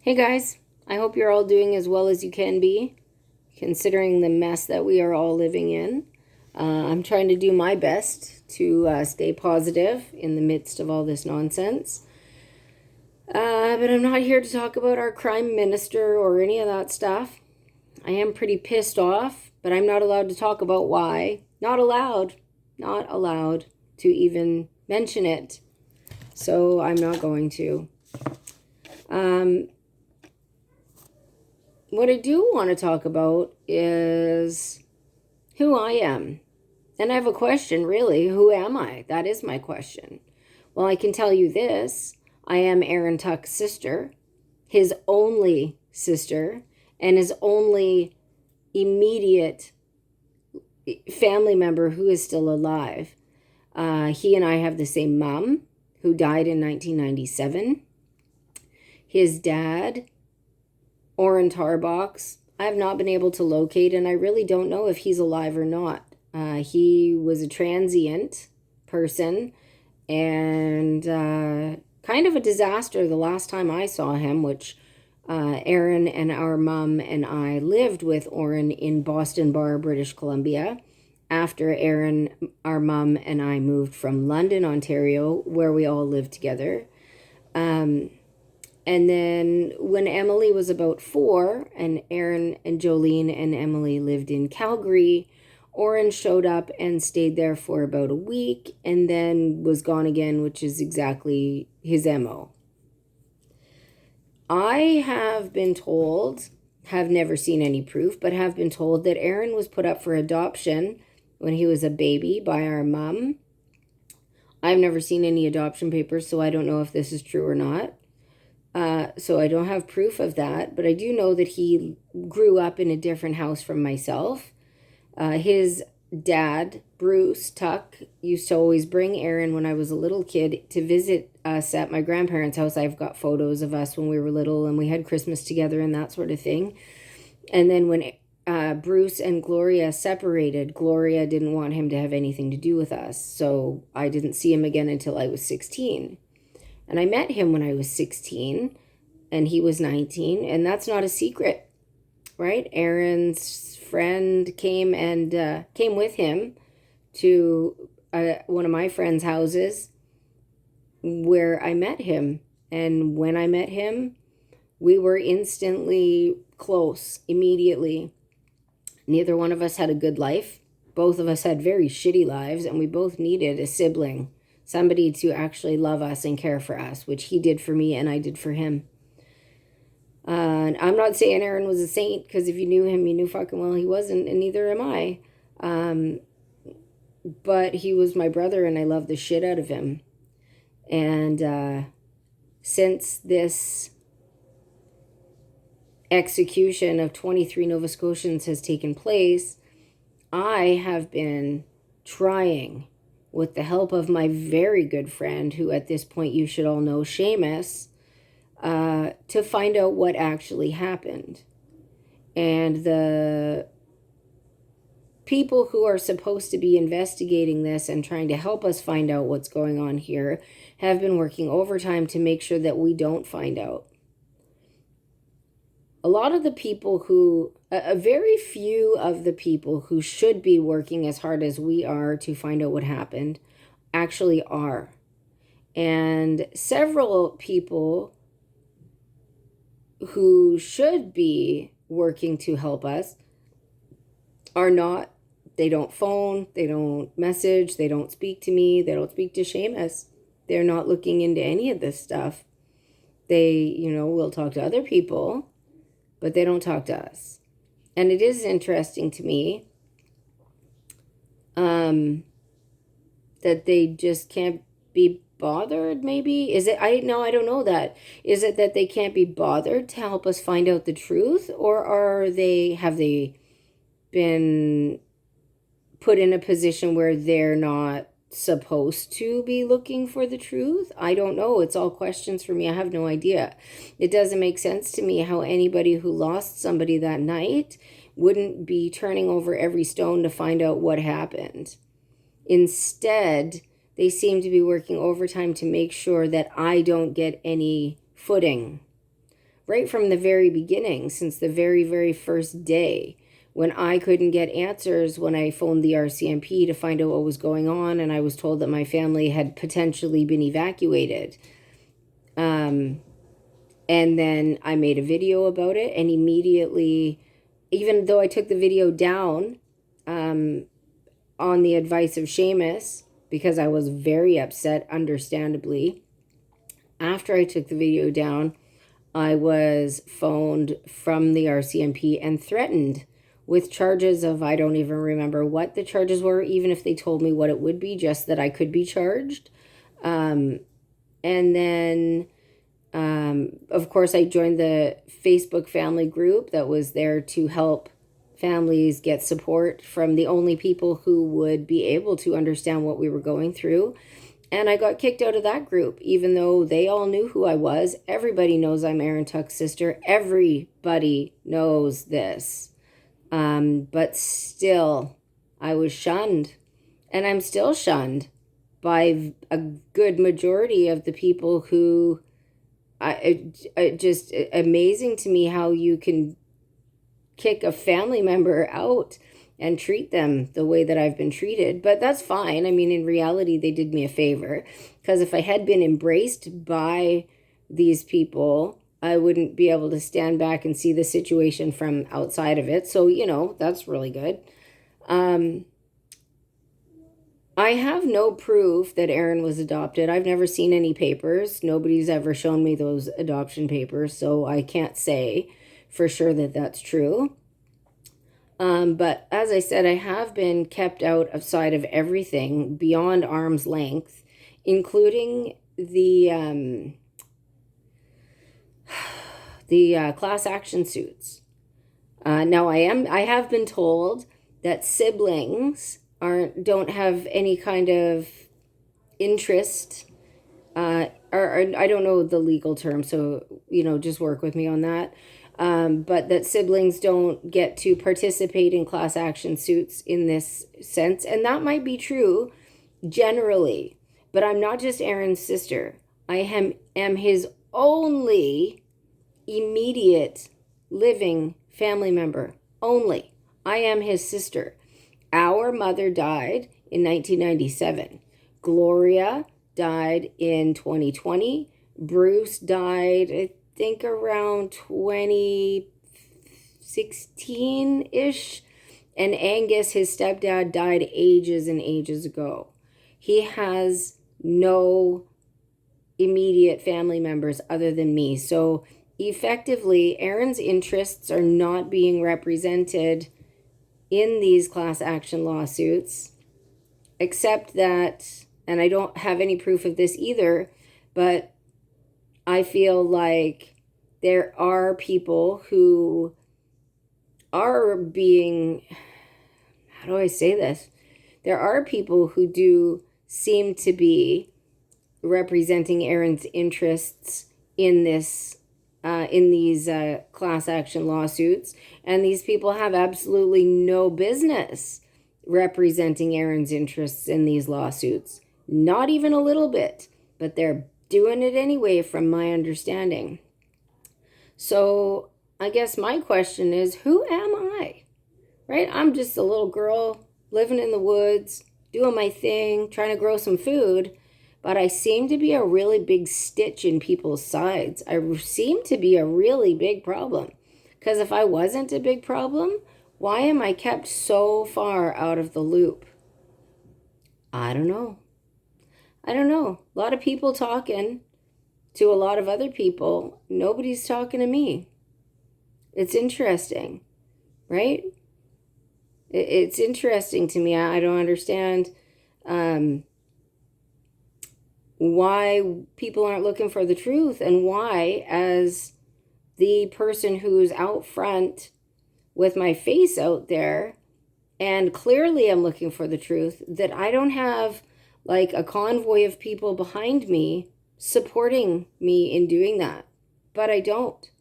Hey guys, I hope you're all doing as well as you can be, considering the mess that we are all living in. I'm trying to do my best to stay positive in the midst of all this nonsense. But I'm not here to talk about our crime minister or any of that stuff. I am pretty pissed off, but I'm not allowed to talk about why. Not allowed. Not allowed to even mention it. So I'm not going to. What I do want to talk about is who I am. And I have a question, really. Who am I? That is my question. Well, I can tell you this. I am Aaron Tuck's sister, his only sister, and his only immediate family member who is still alive. He and I have the same mom, who died in 1997. His dad, Orrin Tarbox, I have not been able to locate, and I really don't know if he's alive or not. He was a transient person and kind of a disaster the last time I saw him, which Aaron and our mom and I lived with Orrin in Boston Bar, British Columbia, after Aaron, our mom, and I moved from London, Ontario, where we all lived together. And then when Emily was about 4 and Aaron and Jolene and Emily lived in Calgary, Orrin showed up and stayed there for about a week and then was gone again, which is exactly his MO. I have been told, have never seen any proof, but have been told that Aaron was put up for adoption when he was a baby by our mom. I've never seen any adoption papers, so I don't know if this is true or not. So I don't have proof of that, but I do know that he grew up in a different house from myself. His dad, Bruce Tuck, used to always bring Aaron when I was a little kid to visit us at my grandparents' house. I've got photos of us when we were little and we had Christmas together and that sort of thing. And then when Bruce and Gloria separated, Gloria didn't want him to have anything to do with us. So I didn't see him again until I was 16. And I met him when I was 16 and he was 19. And that's not a secret, right? Aaron's friend came with him to one of my friend's houses where I met him. And when I met him, we were instantly close, immediately. Neither one of us had a good life. Both of us had very shitty lives, and we both needed a sibling. Somebody to actually love us and care for us, which he did for me and I did for him. And I'm not saying Aaron was a saint, because if you knew him, you knew fucking well he wasn't, and neither am I. But he was my brother, and I love the shit out of him. And since this execution of 23 Nova Scotians has taken place, I have been trying, with the help of my very good friend, who at this point you should all know, Seamus, to find out what actually happened. And the people who are supposed to be investigating this and trying to help us find out what's going on here have been working overtime to make sure that we don't find out. A lot of the people who, a very few of the people who should be working as hard as we are to find out what happened actually are. And several people who should be working to help us are not. They don't phone, they don't message, they don't speak to me, they don't speak to Seamus. They're not looking into any of this stuff. They, will talk to other people, but they don't talk to us. And it is interesting to me that they just can't be bothered, maybe. Is it, I don't know that. Is it that they can't be bothered to help us find out the truth? Or have they been put in a position where they're not supposed to be looking for the truth? I don't know. It's all questions for me. I have no idea. It doesn't make sense to me how anybody who lost somebody that night wouldn't be turning over every stone to find out what happened. Instead, they seem to be working overtime to make sure that I don't get any footing, right from the very beginning, since the very, very first day, when I couldn't get answers when I phoned the RCMP to find out what was going on, and I was told that my family had potentially been evacuated. And then I made a video about it, and immediately, even though I took the video down on the advice of Seamus, because I was very upset, understandably, after I took the video down, I was phoned from the RCMP and threatened with charges of, I don't even remember what the charges were, even if they told me what it would be, just that I could be charged. And then, of course, I joined the Facebook family group that was there to help families get support from the only people who would be able to understand what we were going through. And I got kicked out of that group, even though they all knew who I was. Everybody knows I'm Aaron Tuck's sister. Everybody knows this. But still, I was shunned. And I'm still shunned by a good majority of the people who... it just amazing to me how you can kick a family member out and treat them the way that I've been treated. But that's fine. I mean, in reality, they did me a favor, because if I had been embraced by these people, I wouldn't be able to stand back and see the situation from outside of it. So, that's really good. I have no proof that Aaron was adopted. I've never seen any papers. Nobody's ever shown me those adoption papers, so I can't say for sure that that's true. But as I said, I have been kept out of sight of everything beyond arm's length, including the class action suits. Now I have been told that siblings don't have any kind of interest, or I don't know the legal term, so just work with me on that. But that siblings don't get to participate in class action suits in this sense, and that might be true generally. But I'm not just Aaron's sister. I am his only immediate living family member. Only. I am his sister. Our mother died in 1997. Gloria died in 2020. Bruce died, I think, around 2016-ish. And Angus, his stepdad, died ages and ages ago. He has no immediate family members other than me. So effectively, Aaron's interests are not being represented in these class action lawsuits, except that, and I don't have any proof of this either, but I feel like there are people who are being, how do I say this? There are people who do seem to be representing Aaron's interests in this in these class action lawsuits, and these people have absolutely no business representing Aaron's interests in these lawsuits. Not even a little bit, but they're doing it anyway, from my understanding. So I guess my question is, who am I? Right? I'm just a little girl living in the woods, doing my thing, trying to grow some food. But I seem to be a really big stitch in people's sides. I seem to be a really big problem. Because if I wasn't a big problem, why am I kept so far out of the loop? I don't know. A lot of people talking to a lot of other people. Nobody's talking to me. It's interesting, right? It's interesting to me. I don't understand why people aren't looking for the truth, and why, as the person who's out front with my face out there, and clearly I'm looking for the truth, that I don't have like a convoy of people behind me supporting me in doing that. But I don't.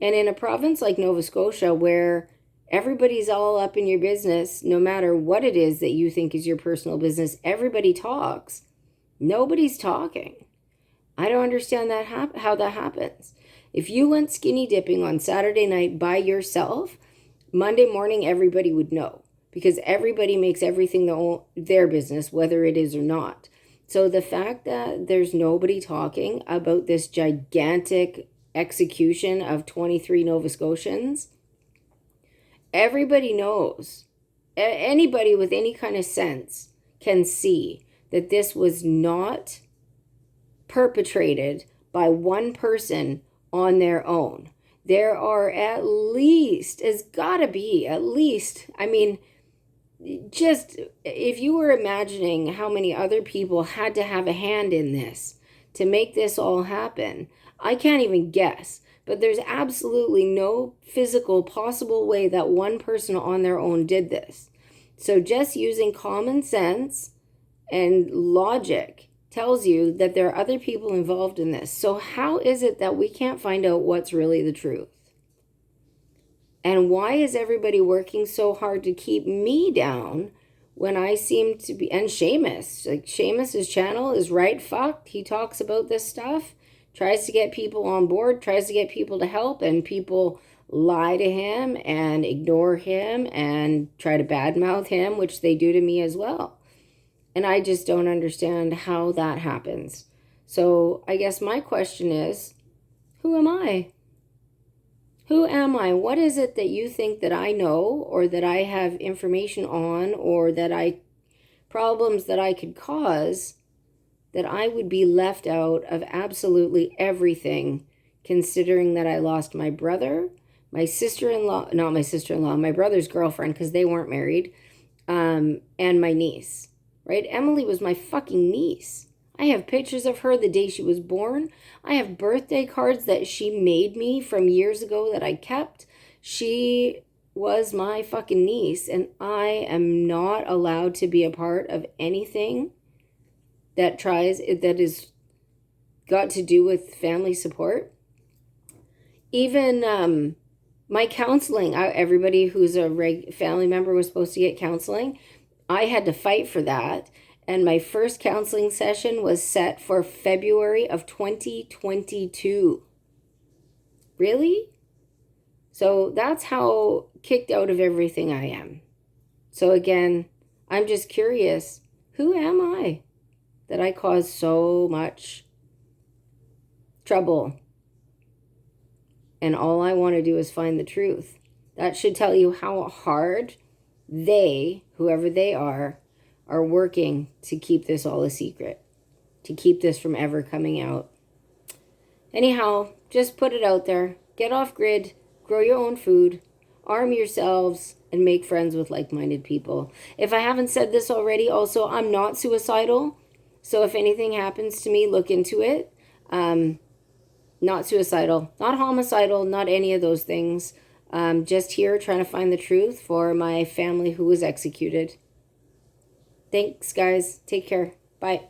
And in a province like Nova Scotia, where everybody's all up in your business, no matter what it is that you think is your personal business, everybody talks. Nobody's talking. I don't understand how that happens. If you went skinny dipping on Saturday night by yourself, Monday morning everybody would know because everybody makes everything their business, whether it is or not. So the fact that there's nobody talking about this gigantic execution of 23 Nova Scotians, everybody knows. Anybody with any kind of sense can see that this was not perpetrated by one person on their own. There are at least, it's gotta be at least, I mean, just if you were imagining how many other people had to have a hand in this to make this all happen, I can't even guess. But there's absolutely no physical possible way that one person on their own did this. So just using common sense and logic tells you that there are other people involved in this. So how is it that we can't find out what's really the truth? And why is everybody working so hard to keep me down when I seem to be, and Seamus, like Seamus's channel is right fucked. He talks about this stuff, tries to get people on board, tries to get people to help, and people lie to him and ignore him and try to badmouth him, which they do to me as well. And I just don't understand how that happens. So I guess my question is, who am I? Who am I? What is it that you think that I know or that I have information on or that problems that I could cause that I would be left out of absolutely everything, considering that I lost my brother, my sister-in-law, not my sister-in-law, my brother's girlfriend, because they weren't married, and my niece, right? Emily was my fucking niece. I have pictures of her the day she was born. I have birthday cards that she made me from years ago that I kept. She was my fucking niece, and I am not allowed to be a part of anything that is got to do with family support. Even my counseling, everybody who's a family member was supposed to get counseling. I had to fight for that. And my first counseling session was set for February of 2022. Really? So that's how kicked out of everything I am. So again, I'm just curious, who am I that I cause so much trouble? And all I want to do is find the truth. That should tell you how hard they, whoever they are working to keep this all a secret, to keep this from ever coming out. Anyhow, just put it out there. Get off grid, grow your own food, arm yourselves, and make friends with like-minded people. If I haven't said this already, also, I'm not suicidal. So if anything happens to me, look into it. Not suicidal, not homicidal, not any of those things. Just here trying to find the truth for my family who was executed. Thanks, guys. Take care. Bye.